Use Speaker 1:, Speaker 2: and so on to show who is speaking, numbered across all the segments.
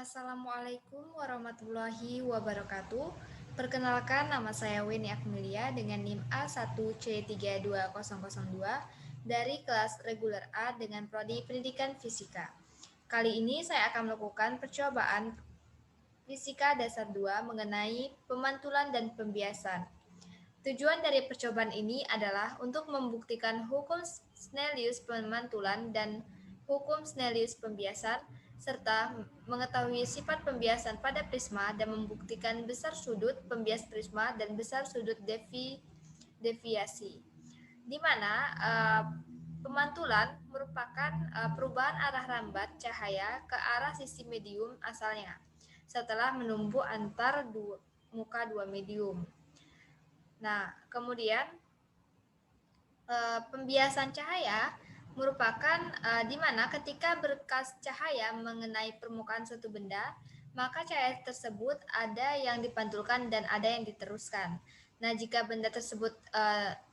Speaker 1: Assalamualaikum warahmatullahi wabarakatuh. Perkenalkan, nama saya Weni Akmilia dengan NIM A1C32002 dari kelas reguler A dengan prodi Pendidikan Fisika. Kali ini saya akan melakukan percobaan Fisika Dasar 2 mengenai pemantulan dan pembiasan. Tujuan dari percobaan ini adalah untuk membuktikan hukum Snellius pemantulan dan hukum Snellius pembiasan, serta mengetahui sifat pembiasan pada prisma dan membuktikan besar sudut pembias prisma dan besar sudut deviasi. Di mana pemantulan merupakan perubahan arah rambat cahaya ke arah sisi medium asalnya setelah menumbuk antar muka dua medium. Nah, kemudian pembiasan cahaya merupakan di mana ketika berkas cahaya mengenai permukaan suatu benda, maka cahaya tersebut ada yang dipantulkan dan ada yang diteruskan. Nah, jika benda tersebut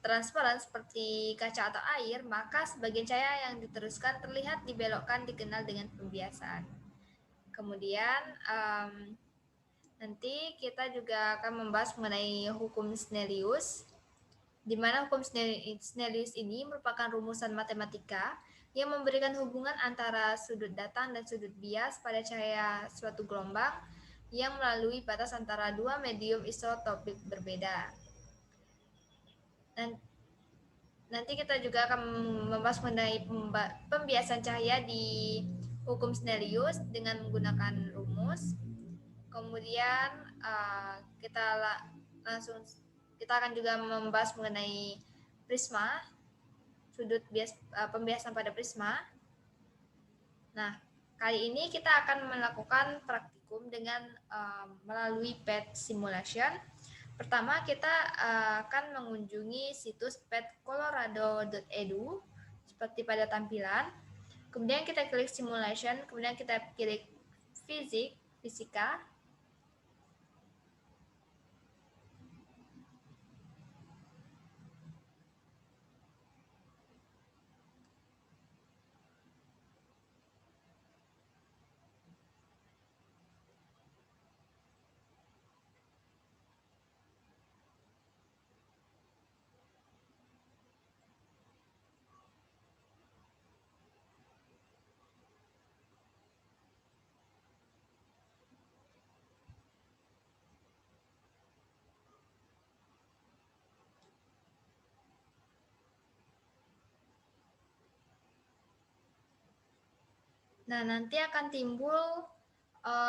Speaker 1: transparan seperti kaca atau air, maka sebagian cahaya yang diteruskan terlihat dibelokkan dikenal dengan pembiasaan. Kemudian nanti kita juga akan membahas mengenai hukum Snellius, di mana hukum Snellius ini merupakan rumusan matematika yang memberikan hubungan antara sudut datang dan sudut bias pada cahaya suatu gelombang yang melalui batas antara dua medium isotopik berbeda. Nanti kita juga akan membahas mengenai pembiasan cahaya di hukum Snellius dengan menggunakan rumus. Kemudian kita akan juga membahas mengenai prisma, sudut pembiasan pada prisma. Nah, kali ini kita akan melakukan praktikum dengan melalui PET simulation. Pertama, kita akan mengunjungi situs petcolorado.edu seperti pada tampilan. Kemudian kita klik simulation, kemudian kita klik fisika. Nah, nanti akan timbul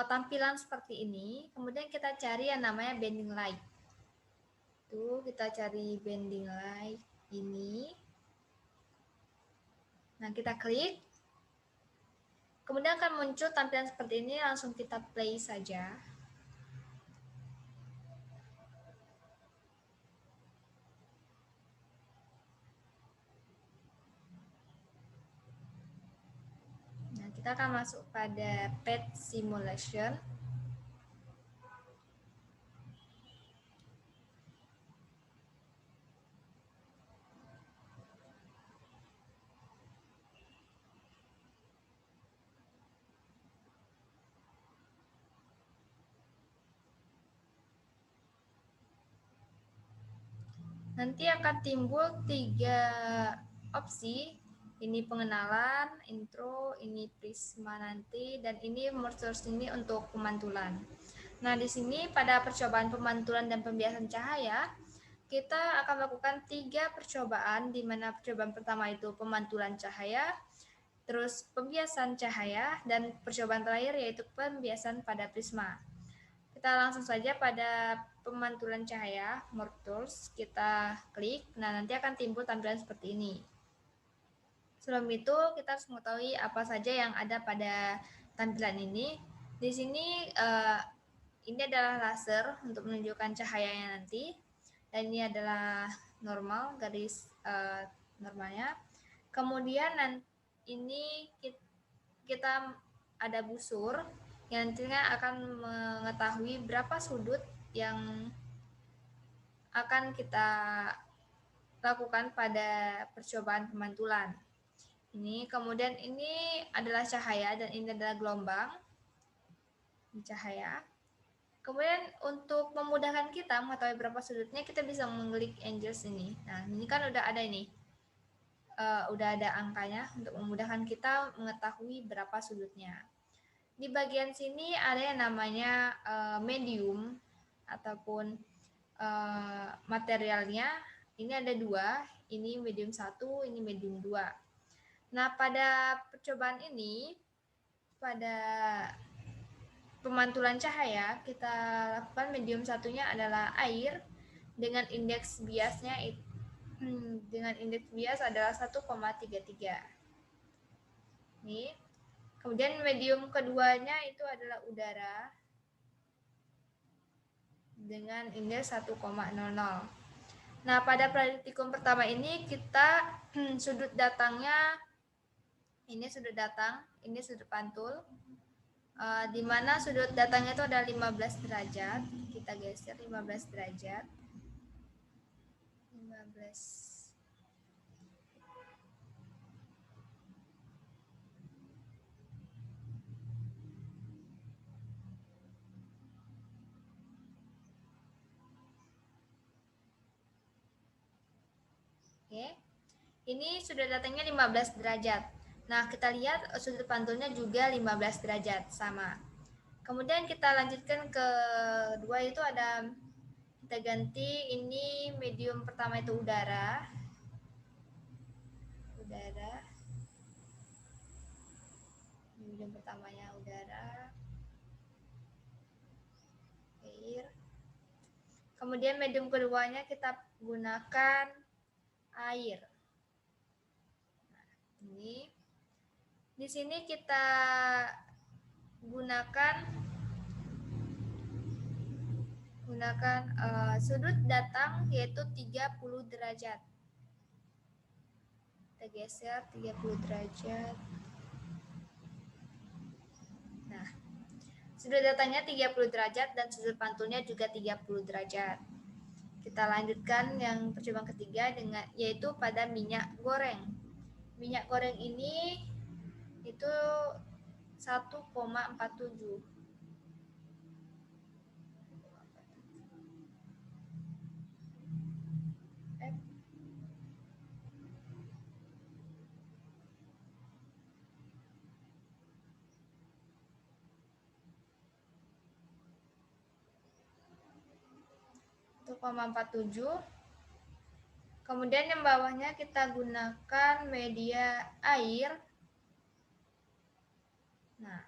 Speaker 1: tampilan seperti ini. Kemudian kita cari yang namanya bending light. Tuh, kita cari bending light ini. Nah, kita klik. Kemudian akan muncul tampilan seperti ini, langsung kita play saja. Nah, kita akan masuk pada PET simulation. Nanti akan timbul 3 opsi. Ini pengenalan, intro, ini prisma nanti, dan ini merge ini untuk pemantulan. Nah, di sini pada percobaan pemantulan dan pembiasan cahaya, kita akan melakukan 3 percobaan, di mana percobaan pertama itu pemantulan cahaya, terus pembiasan cahaya, dan percobaan terakhir yaitu pembiasan pada prisma. Kita langsung saja pada pemantulan cahaya, More Tools, kita klik. Nah, nanti akan timbul tampilan seperti ini. Sebelum itu, kita harus mengetahui apa saja yang ada pada tampilan ini. Di sini, ini adalah laser untuk menunjukkan cahayanya nanti. Dan ini adalah normal, garis normalnya. Kemudian ini kita ada busur yang nantinya akan mengetahui berapa sudut yang akan kita lakukan pada percobaan pemantulan. Kemudian ini adalah cahaya dan ini adalah gelombang. cahaya. Kemudian untuk memudahkan kita mengetahui berapa sudutnya, kita bisa mengklik angles ini. Nah, ini kan udah ada ini. Udah ada angkanya untuk memudahkan kita mengetahui berapa sudutnya. Di bagian sini ada yang namanya medium ataupun materialnya. Ini ada dua, ini medium 1, ini medium 2. Nah, pada percobaan ini, pada pemantulan cahaya, kita lakukan medium satunya adalah air dengan indeks biasnya adalah 1,33. Nih. Kemudian medium keduanya itu adalah udara dengan indeks 1,00. Nah, pada praktikum pertama ini kita sudut datangnya, ini sudut datang, ini sudut pantul. Di mana sudut datangnya itu ada 15 derajat. Kita geser 15 derajat. 15. Oke. Ini sudut datangnya 15 derajat. Nah, kita lihat sudut pantulnya juga 15 derajat, sama. Kemudian kita lanjutkan ke dua, itu ada, kita ganti ini medium pertama itu udara. Medium pertamanya udara. Air. Kemudian medium keduanya kita gunakan air. Nah, ini di sini kita gunakan sudut datang yaitu 30 derajat. Kita geser 30 derajat. Nah, sudut datangnya 30 derajat dan sudut pantulnya juga 30 derajat. Kita lanjutkan yang percobaan ketiga dengan yaitu pada minyak goreng. Minyak goreng ini itu 1,47. Kemudian yang bawahnya kita gunakan media air. Nah,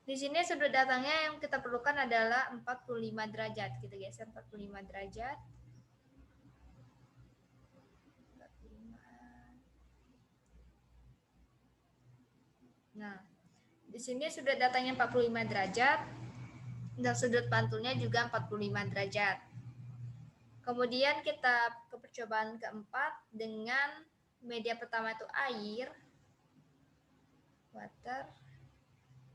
Speaker 1: di sini sudut datangnya yang kita perlukan adalah 45 derajat. Kita geser 45 derajat. Nah, di sini sudut datangnya 45 derajat dan sudut pantulnya juga 45 derajat. Kemudian kita ke percobaan keempat dengan media pertama itu air, water.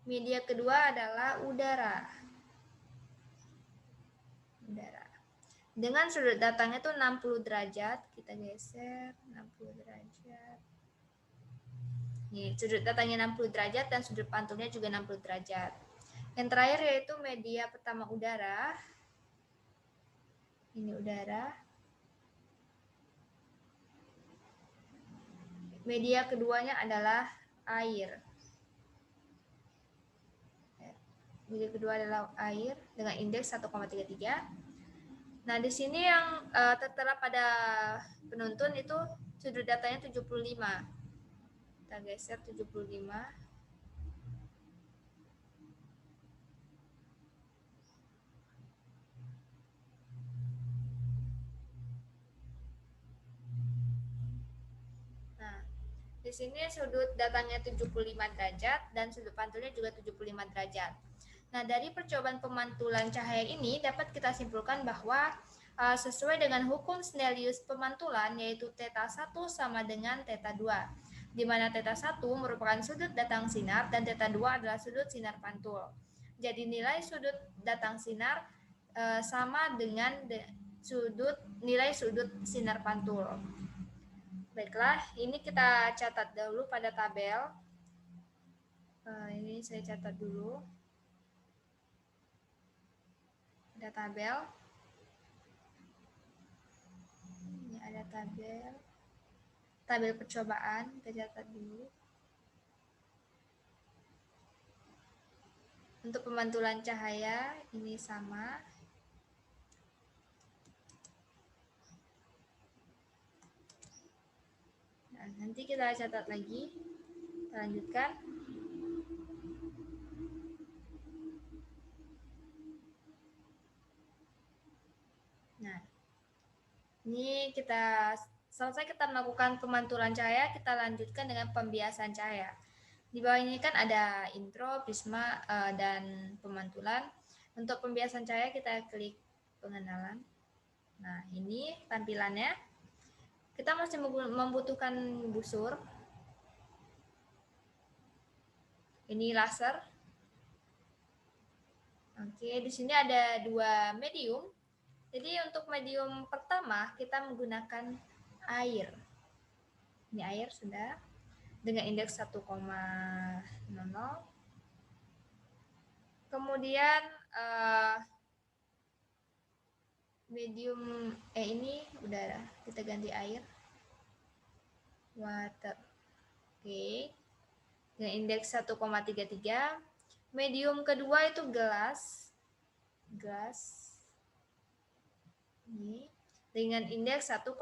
Speaker 1: Media kedua adalah udara. Dengan sudut datangnya itu 60 derajat, kita geser 60 derajat. Nih, sudut datangnya 60 derajat dan sudut pantulnya juga 60 derajat. Yang terakhir yaitu media pertama udara. Ini udara. Media keduanya adalah air. Media kedua adalah air dengan indeks 1,33. Nah, di sini yang tertera pada penuntun itu sudut datangnya 75. Kita geser 75. Nah, di sini sudut datangnya 75 derajat dan sudut pantulnya juga 75 derajat. Nah, dari percobaan pemantulan cahaya ini dapat kita simpulkan bahwa sesuai dengan hukum Snellius pemantulan yaitu θ1 sama dengan θ2, di mana θ1 merupakan sudut datang sinar dan θ2 adalah sudut sinar pantul. Jadi nilai sudut datang sinar sama dengan nilai sudut sinar pantul. Baiklah, ini kita catat dulu pada tabel. Ini saya catat dulu. Ada tabel. Ini ada tabel percobaan, kita catat dulu. Untuk pemantulan cahaya ini sama. Nah, nanti kita catat lagi. Kita lanjutkan. Nah, ini selesai kita melakukan pemantulan cahaya, kita lanjutkan dengan pembiasan cahaya. Di bawah ini kan ada intro, prisma, dan pemantulan. Untuk pembiasan cahaya kita klik pengenalan. Nah, ini tampilannya. Kita masih membutuhkan busur. Ini laser. Oke, di sini ada dua medium. Jadi untuk medium pertama kita menggunakan air. Ini air sudah dengan indeks 1,00. Kemudian medium ini udara, kita ganti air, water. Oke, dengan indeks 1,33. Medium kedua itu gelas ini dengan indeks 1,50.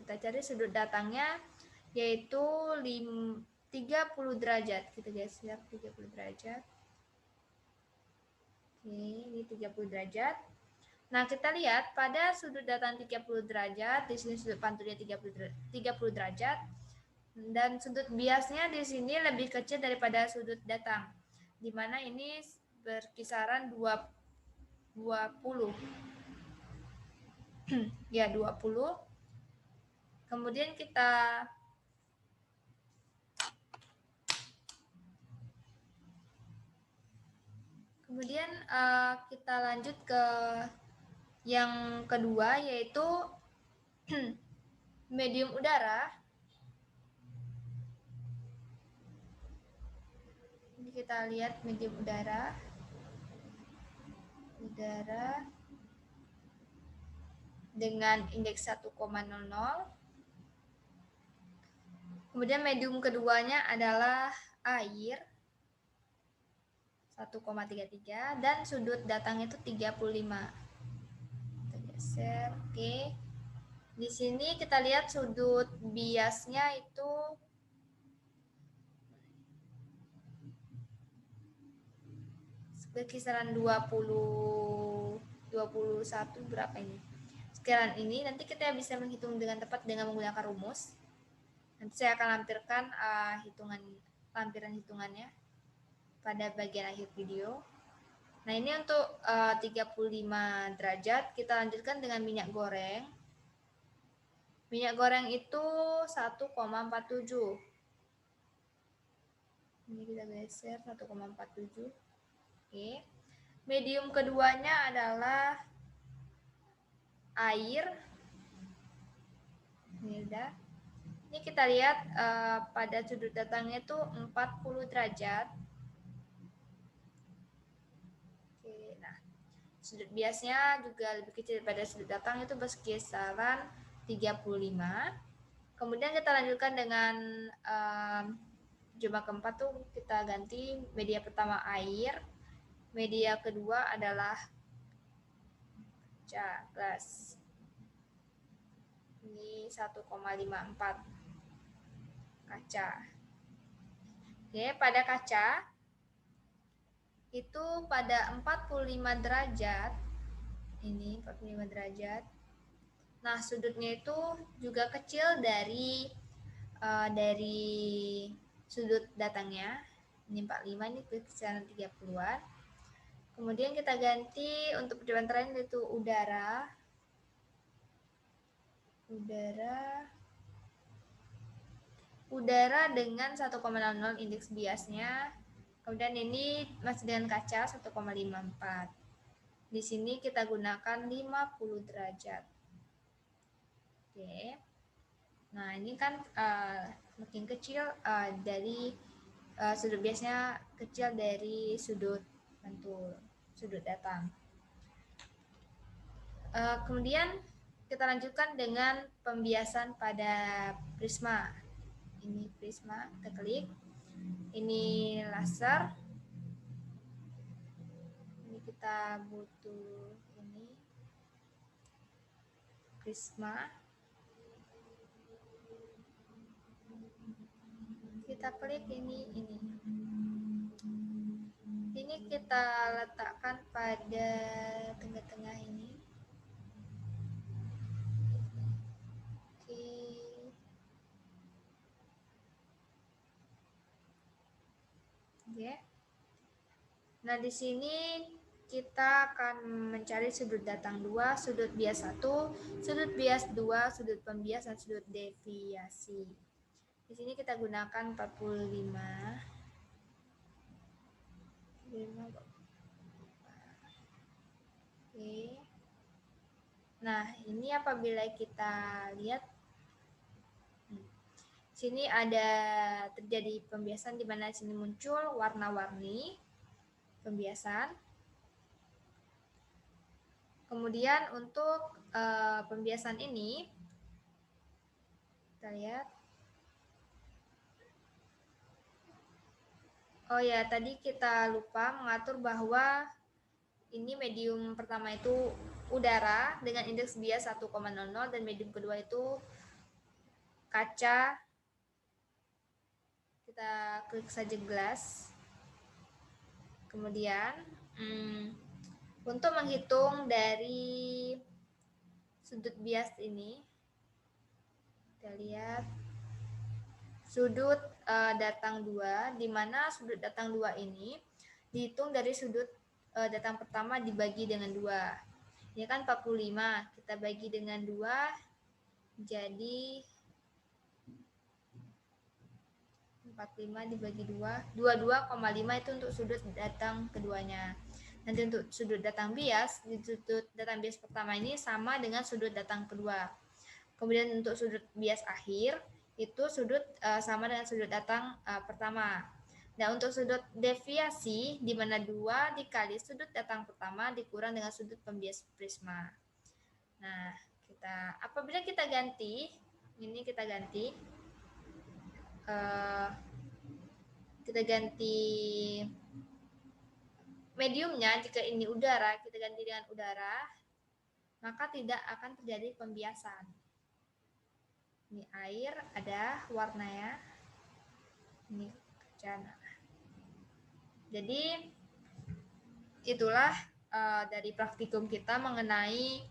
Speaker 1: Kita cari sudut datangnya yaitu 30 derajat. Kita geser 30 derajat. Oke, ini 30 derajat. Nah, kita lihat pada sudut datang 30 derajat, di sini sudut pantulnya 30 derajat, dan sudut biasnya di sini lebih kecil daripada sudut datang, di mana ini berkisaran 20. Ya, 20. Kemudian kita lanjut ke yang kedua, yaitu medium udara. Ini kita lihat medium udara dengan indeks 1,00. Kemudian medium keduanya adalah air 1,33 dan sudut datang itu 35. Kita geser, oke. Di sini kita lihat sudut biasnya itu berkisaran 21 berapa ini? Sekian ini nanti kita bisa menghitung dengan tepat dengan menggunakan rumus. Nanti saya akan lampirkan lampiran hitungannya pada bagian akhir video. Nah, ini untuk 35 derajat, kita lanjutkan dengan minyak goreng. Minyak goreng itu 1,47. Ini kita geser 1,47. Oke. Medium keduanya adalah air. Ini udah. Ini kita lihat pada sudut datangnya itu 40 derajat. Oke, nah sudut biasnya juga lebih kecil daripada sudut datang, itu berkisaran 35. Kemudian kita lanjutkan dengan coba keempat tuh kita ganti media pertama air, media kedua adalah kaca gelas. Ini 1,54 kaca. Oke, pada kaca itu pada 45 derajat. Ini 45 derajat. Nah, sudutnya itu juga kecil dari sudut datangnya. Ini 45, ini kisaran 30-an. Kemudian kita ganti untuk percobaan terakhir yaitu udara. Udara dengan 1,00 indeks biasnya. Kemudian ini masih dengan kaca 1,54. Di sini kita gunakan 50 derajat. Oke. Nah, ini kan makin kecil dari sudut biasnya kecil dari sudut pantul, sudut datang. Kemudian kita lanjutkan dengan pembiasan pada prisma. Ini prisma, kita klik. Ini laser. Ini kita butuh ini prisma. Kita klik ini. Ini kita letakkan pada tengah-tengah ini. Oke. Nah, di sini kita akan mencari sudut datang 2, sudut bias 1, sudut bias 2, sudut pembias, dan sudut deviasi. Di sini kita gunakan 45. Oke. Nah, ini apabila kita lihat, sini ada terjadi pembiasan di mana sini muncul warna-warni pembiasan. Kemudian untuk pembiasan ini, kita lihat. Oh ya, tadi kita lupa mengatur bahwa ini medium pertama itu udara dengan indeks bias 1,00 dan medium kedua itu kaca. Kita klik saja glass. Kemudian untuk menghitung dari sudut bias ini, kita lihat sudut datang 2, di mana sudut datang 2 ini dihitung dari sudut datang pertama dibagi dengan 2. Ini kan 45, kita bagi dengan 2 jadi 45 dibagi 2, 22,5 itu untuk sudut datang keduanya. Nanti untuk sudut datang bias, di sudut datang bias pertama ini sama dengan sudut datang kedua. Kemudian untuk sudut bias akhir, itu sudut sama dengan sudut datang pertama. Nah, untuk sudut deviasi, di mana 2 dikali sudut datang pertama dikurang dengan sudut pembias prisma. Nah, apabila kita ganti, ini kita ganti, mediumnya, jika ini udara, kita ganti dengan udara, maka tidak akan terjadi pembiasan. Ini air, ada warnanya. Ini kaca. Jadi itulah dari praktikum kita mengenai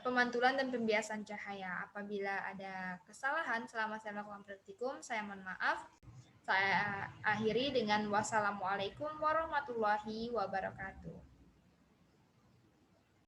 Speaker 1: pemantulan dan pembiasan cahaya. Apabila ada kesalahan selama saya melakukan praktikum, saya mohon maaf. Saya akhiri dengan wassalamualaikum warahmatullahi wabarakatuh.